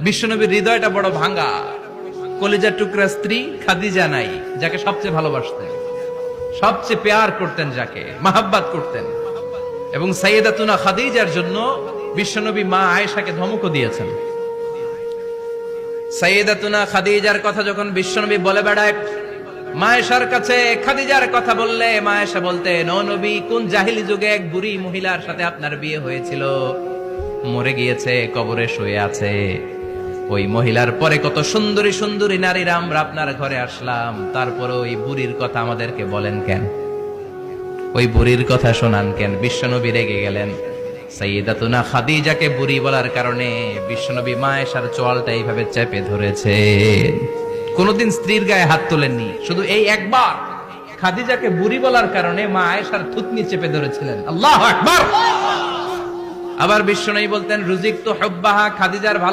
বিশ্বনবীর হৃদয়টা বড় ভাঙা, কলিজার টুকরা স্ত্রী খাদিজা নাই, যাকে সবচেয়ে ভালোবাসতেন, সবচেয়ে প্যার করতেন, যাকে মাহাব্বাত করতেন। এবং সাইয়েদাতুনা খাদিজার জন্য বিশ্বনবী মা আয়েশাকে ধমকও দিয়েছেন। সাইয়েদাতুনা খাদিজার কথা যখন বিশ্বনবী বলে বেড়ায় মা আয়েশার কাছে, খাদিজার কথা বললে মা আয়েশা বলতেন, ও নবী, কোন জাহিলি যুগে এক বুড়ি মহিলার সাথে আপনার বিয়ে হয়েছিল, মরে গিয়েছে, কবরে শুয়ে আছে। ওই মহিলার পরে কত সুন্দরী সুন্দরী নারীরা আমরা আপনার ঘরে আসলাম, তারপরে ওই বুড়ির কথা আমাদেরকে বলেন কেন, ওই বুড়ির কথা শোনান কেন? বিশ্বনবী রেগে গেলেন। সাইয়েদাতুনা খাদিজাকে বুড়ি বলার কারণে বিশ্বনবী মা আয়েশার চোয়ালটা এইভাবে চেপে ধরেছে। কোনদিন স্ত্রীর গায়ে হাত তোলেননি, শুধু এই একবার খাদিজাকে বুড়ি বলার কারণে মা আয়েশার থুতনি চেপে ধরেছিলেন। আল্লাহু আকবার। আবার বিশ্বনবী বলতেন, রুজিকতু হুব্বাহা, খাদিজার